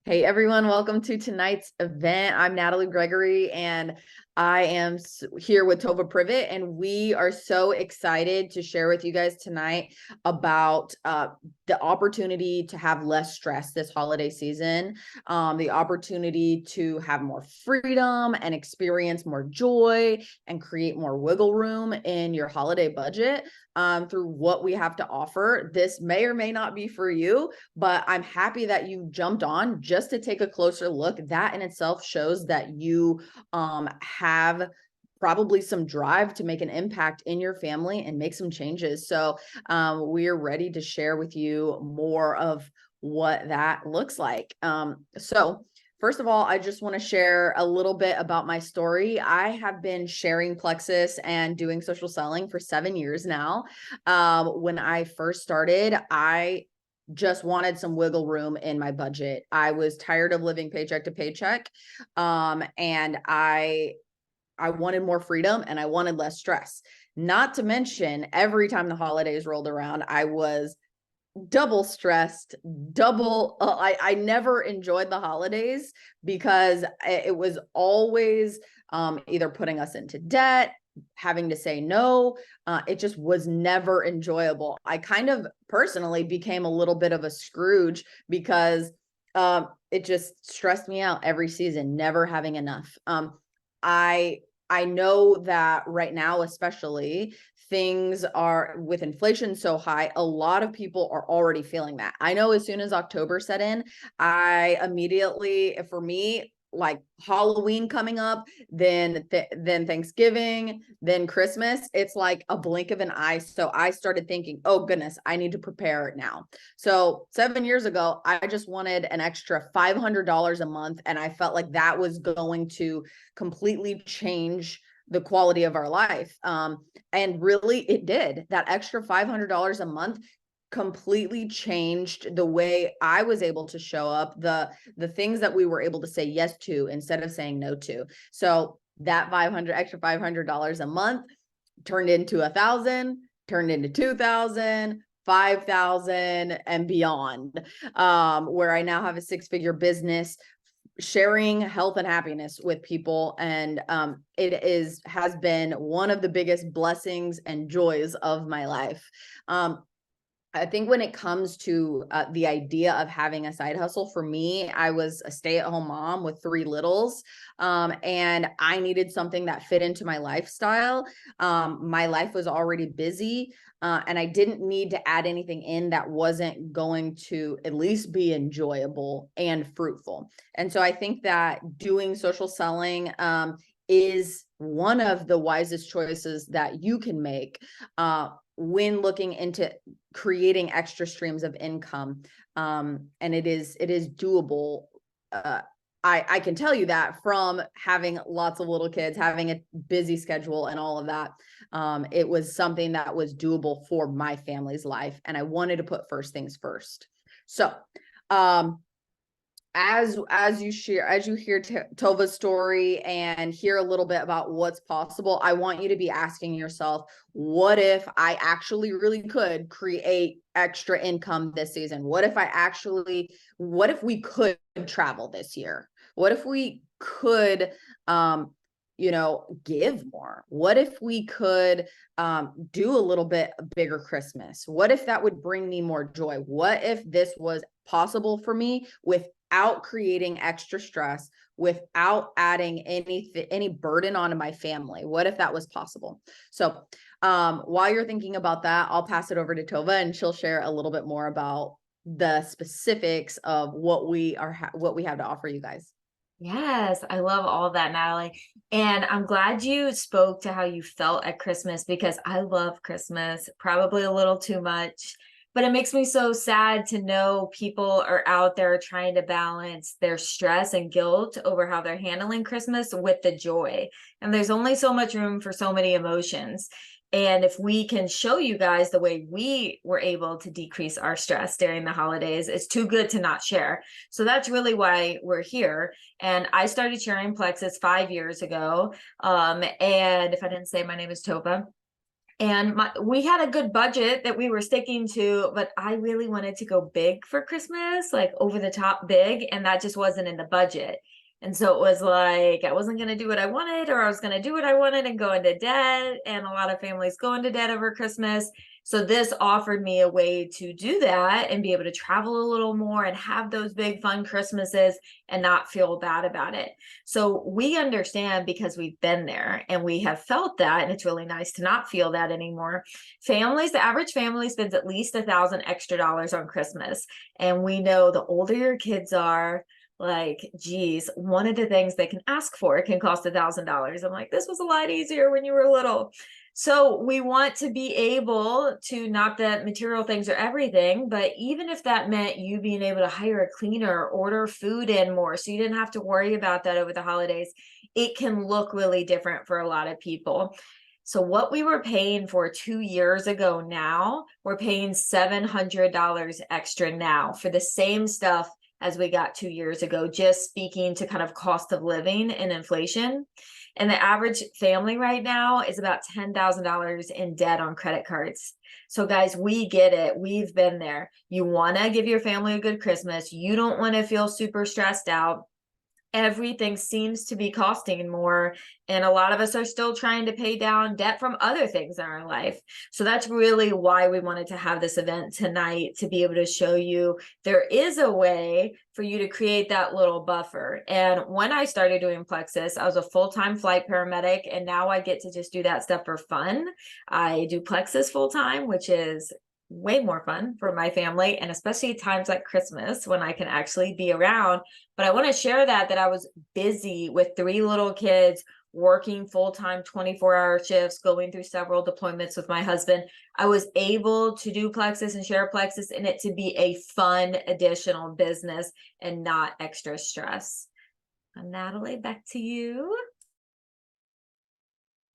Hey everyone, welcome to tonight's event. I'm Natalie Gregory and I am here with Tova Privet, and we are so excited to share with you guys tonight about the opportunity to have less stress this holiday season, the opportunity to have more freedom and experience more joy and create more wiggle room in your holiday budget through what we have to offer. This may or may not be for you, but I'm happy that you jumped on just to take a closer look. That in itself shows that you have probably some drive to make an impact in your family and make some changes. So we're ready to share with you more of what that looks like. So first of all, I just want to share a little bit about my story. I have been sharing Plexus and doing social selling for 7 years now. When I first started, I just wanted some wiggle room in my budget. I was tired of living paycheck to paycheck. And I wanted more freedom and I wanted less stress. Not to mention, every time the holidays rolled around, I was double stressed, double. I never enjoyed the holidays because it was always either putting us into debt, having to say no. It just was never enjoyable. I kind of personally became a little bit of a Scrooge because it just stressed me out every season, never having enough. I I know that right now, especially, things are with inflation so high, a lot of people are already feeling that. I know as soon as October set in, I immediately, for me, like Halloween coming up, then Thanksgiving, then Christmas, it's like a blink of an eye. So I started thinking, oh goodness, I need to prepare it now. So 7 years ago, I just wanted an extra $500 a month, and I felt like that was going to completely change the quality of our life. And really, it did. That extra $500 a month completely changed the way I was able to show up, the things that we were able to say yes to instead of saying no to. So that extra $500 a month turned into 1,000, turned into 2,000, 5,000, and beyond, where I now have a six-figure business sharing health and happiness with people. And has been one of the biggest blessings and joys of my life. I think when it comes to the idea of having a side hustle, for me, I was a stay-at-home mom with three littles, and I needed something that fit into my lifestyle. My life was already busy, and I didn't need to add anything in that wasn't going to at least be enjoyable and fruitful. And so I think that doing social selling is one of the wisest choices that you can make when looking into creating extra streams of income. And it is doable. I can tell you that from having lots of little kids, having a busy schedule and all of that. It was something that was doable for my family's life, and I wanted to put first things first. So as you hear Tova's story and hear a little bit about what's possible, I want you to be asking yourself, what if I actually really could create extra income this season? What if we could travel this year? What if we could give more? What if we could do a little bit bigger Christmas? What if that would bring me more joy? What if this was possible for me without creating extra stress, without adding any burden onto my family? What if that was possible? So while you're thinking about that, I'll pass it over to Tova, and she'll share a little bit more about the specifics of what we have to offer you guys. Yes, I love all that, Natalie. And I'm glad you spoke to how you felt at Christmas because I love Christmas, probably a little too much. But it makes me so sad to know people are out there trying to balance their stress and guilt over how they're handling Christmas with the joy. And there's only so much room for so many emotions. And if we can show you guys the way we were able to decrease our stress during the holidays, it's too good to not share. So that's really why we're here. And I started sharing Plexus 5 years ago. And if I didn't say, my name is Tova. And we had a good budget that we were sticking to, but I really wanted to go big for Christmas, like over the top big, and that just wasn't in the budget. And so it was like I wasn't going to do what I wanted, or I was going to do what I wanted and go into debt. And a lot of families go into debt over Christmas. So this offered me a way to do that and be able to travel a little more and have those big fun Christmases and not feel bad about it. So we understand, because we've been there and we have felt that, and it's really nice to not feel that anymore. Families, the average family spends at least $1,000 extra on Christmas. And we know the older your kids are, like, geez, one of the things they can ask for can cost $1,000. I'm like, this was a lot easier when you were little. So we want to be able to, not that material things are everything, but even if that meant you being able to hire a cleaner, order food in more, so you didn't have to worry about that over the holidays, it can look really different for a lot of people. So what we were paying for 2 years ago, now we're paying $700 extra now for the same stuff as we got 2 years ago, just speaking to kind of cost of living and inflation. And the average family right now is about $10,000 in debt on credit cards. So guys, we get it. We've been there. You want to give your family a good Christmas. You don't want to feel super stressed out. Everything seems to be costing more, and a lot of us are still trying to pay down debt from other things in our life. So that's really why we wanted to have this event tonight, to be able to show you there is a way for you to create that little buffer. And when I started doing Plexus, I was a full-time flight paramedic, and now I get to just do that stuff for fun. I do Plexus full-time, which is way more fun for my family, and especially times like Christmas when I can actually be around. But I want to share that I was busy with 3 little kids, working full-time 24-hour shifts, going through several deployments with my husband. I was able to do Plexus and share Plexus in it to be a fun additional business and not extra stress. And Natalie, back to you.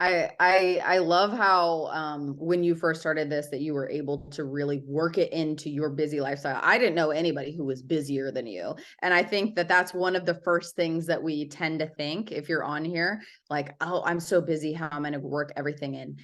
I love how when you first started this, that you were able to really work it into your busy lifestyle. I didn't know anybody who was busier than you. And I think that that's one of the first things that we tend to think if you're on here, like, oh, I'm so busy, how am I going to work everything in?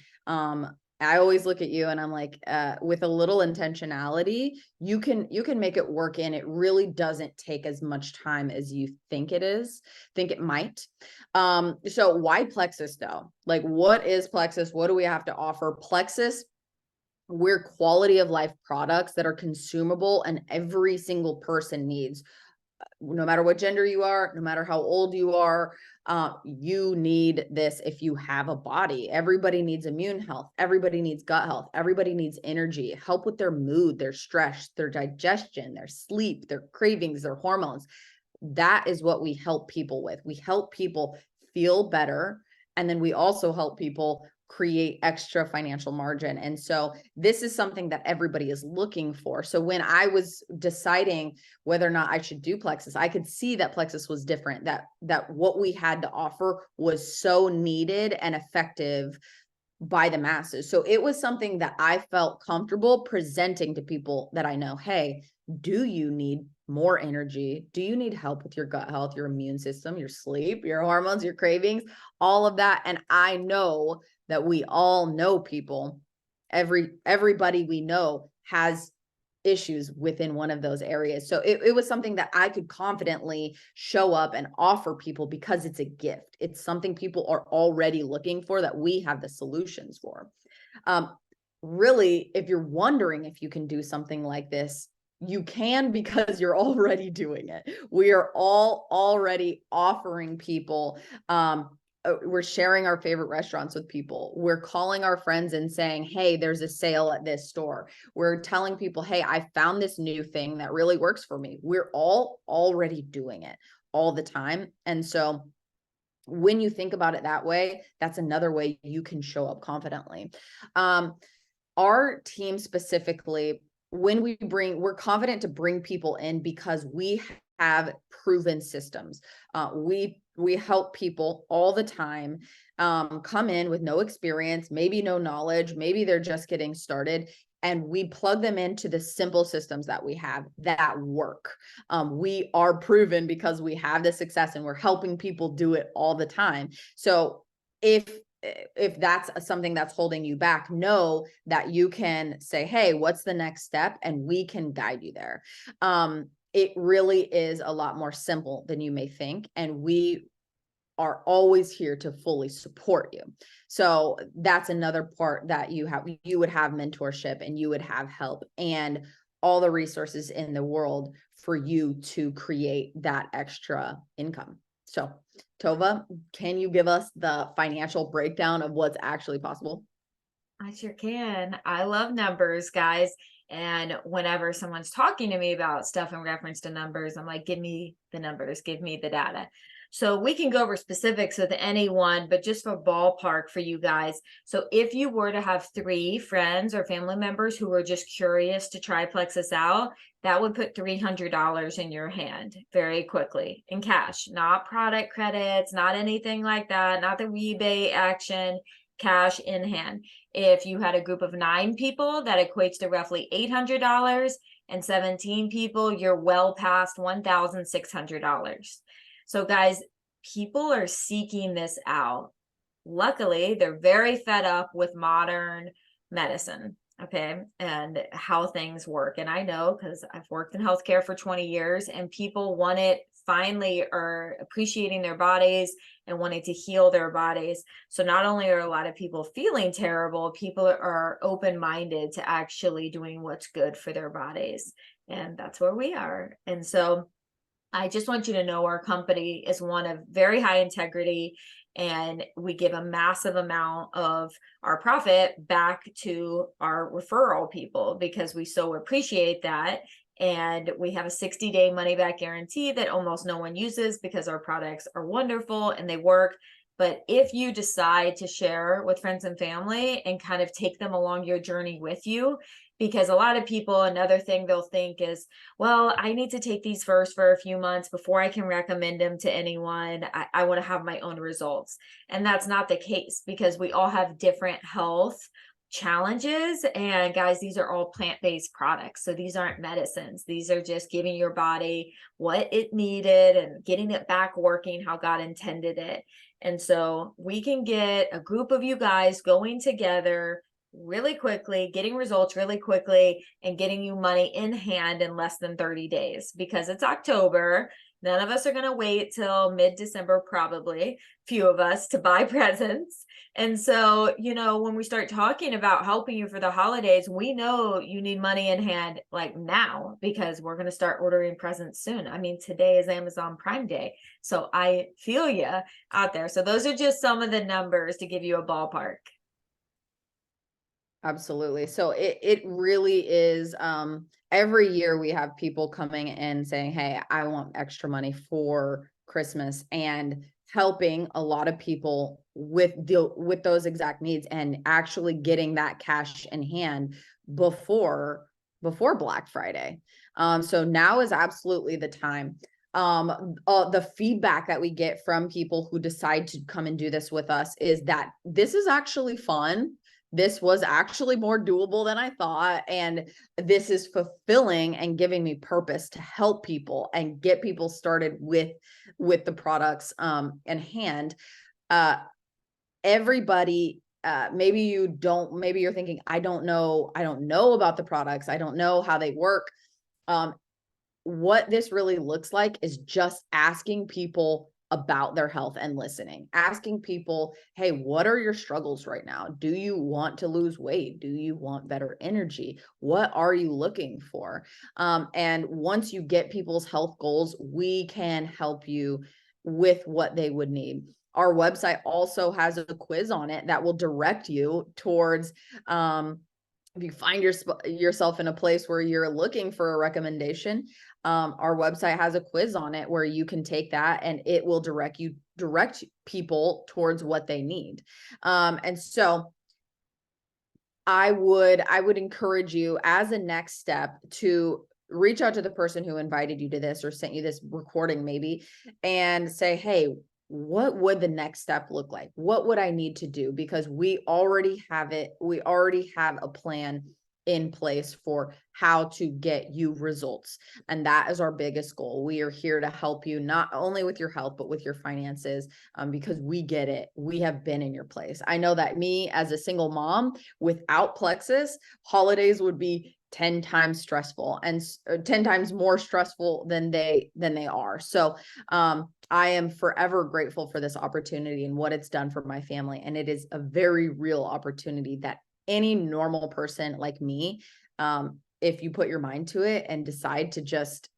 I always look at you and I'm like, with a little intentionality, you can make it work in. It really doesn't take as much time as you think it might. So why Plexus though? Like, what is Plexus? What do we have to offer? Plexus, we're quality of life products that are consumable and every single person needs. No matter what gender you are, no matter how old you are, you need this if you have a body. Everybody needs immune health. Everybody needs gut health. Everybody needs energy, help with their mood, their stress, their digestion, their sleep, their cravings, their hormones. That is what we help people with. We help people feel better. And then we also help people create extra financial margin. And so this is something that everybody is looking for. So when I was deciding whether or not I should do Plexus, I could see that Plexus was different, that what we had to offer was so needed and effective by the masses. So it was something that I felt comfortable presenting to people that I know. Hey, do you need more energy? Do you need help with your gut health, your immune system, your sleep, your hormones, your cravings, all of that? And I know that we all know people, everybody we know has issues within one of those areas. So it was something that I could confidently show up and offer people because it's a gift. It's something people are already looking for that we have the solutions for. Really, if you're wondering if you can do something like this, you can, because you're already doing it. We are all already offering people, we're sharing our favorite restaurants with people. We're calling our friends and saying, hey, there's a sale at this store. We're telling people, hey, I found this new thing that really works for me. We're all already doing it all the time. And so when you think about it that way, that's another way you can show up confidently. Our team specifically, we're confident to bring people in because we have proven systems. We help people all the time come in with no experience, maybe no knowledge, maybe they're just getting started, and we plug them into the simple systems that we have that work. We are proven because we have the success and we're helping people do it all the time. So if if that's something that's holding you back, know that you can say, hey, what's the next step? And we can guide you there. It really is a lot more simple than you may think. And we are always here to fully support you. So that's another part that you would have mentorship and you would have help and all the resources in the world for you to create that extra income. So Tova, can you give us the financial breakdown of what's actually possible? I sure can. I love numbers, guys. And whenever someone's talking to me about stuff in reference to numbers, I'm like, give me the numbers, give me the data. So we can go over specifics with anyone, but just for ballpark for you guys. So if you were to have 3 friends or family members who were just curious to try Plexus out, that would put $300 in your hand very quickly in cash, not product credits, not anything like that, not the rebate action, cash in hand. If you had a group of 9 people, that equates to roughly $800, and 17 people, you're well past $1,600. So guys, people are seeking this out. Luckily, they're very fed up with modern medicine, okay, and how things work. And I know because I've worked in healthcare for 20 years, and people want it, finally are appreciating their bodies and wanting to heal their bodies. So not only are a lot of people feeling terrible, people are open-minded to actually doing what's good for their bodies. And that's where we are. And so I just want you to know our company is one of very high integrity, and we give a massive amount of our profit back to our referral people because we so appreciate that. And we have a 60-day money back guarantee that almost no one uses because our products are wonderful and they work. But if you decide to share with friends and family and kind of take them along your journey with you, because a lot of people, another thing they'll think is, well, I need to take these first for a few months before I can recommend them to anyone. I want to have my own results. And that's not the case because we all have different health challenges. And guys, these are all plant-based products. So these aren't medicines. These are just giving your body what it needed and getting it back working how God intended it. And so we can get a group of you guys going together really quickly, getting results really quickly, and getting you money in hand in less than 30 days because it's October. None of us are going to wait till mid-December, probably, few of us, to buy presents. And so, when we start talking about helping you for the holidays, we know you need money in hand like now because we're going to start ordering presents soon. I mean, today is Amazon Prime Day. So I feel you out there. So those are just some of the numbers to give you a ballpark. Absolutely. So it really is, every year we have people coming in saying, hey, I want extra money for Christmas, and helping a lot of people with those exact needs and actually getting that cash in hand before Black Friday. So now is absolutely the time. The feedback that we get from people who decide to come and do this with us is that this is actually fun. This was actually more doable than I thought. And this is fulfilling and giving me purpose to help people and get people started with the products in hand. Everybody, maybe you're thinking, I don't know about the products. I don't know how they work. What this really looks like is just asking people about their health and listening, asking people, hey, what are your struggles right now? Do you want to lose weight? Do you want better energy? What are you looking for? And once you get people's health goals, we can help you with what they would need. Our website also has a quiz on it that will direct you towards, if you find yourself in a place where you're looking for a recommendation, our website has a quiz on it where you can take that and it will direct people towards what they need. And so I would encourage you as a next step to reach out to the person who invited you to this or sent you this recording maybe, and say, hey, what would the next step look like? What would I need to do? Because we already have it. We already have a plan in place for how to get you results. And that is our biggest goal. We are here to help you not only with your health, but with your finances, because we get it. We have been in your place. I know that me as a single mom without Plexus, holidays would be 10 times stressful and 10 times more stressful than they are. So I am forever grateful for this opportunity and what it's done for my family. And it is a very real opportunity that any normal person like me, if you put your mind to it and decide to just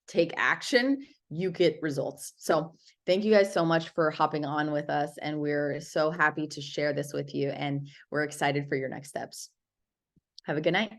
take action, you get results. So thank you guys so much for hopping on with us. And we're so happy to share this with you. And we're excited for your next steps. Have a good night.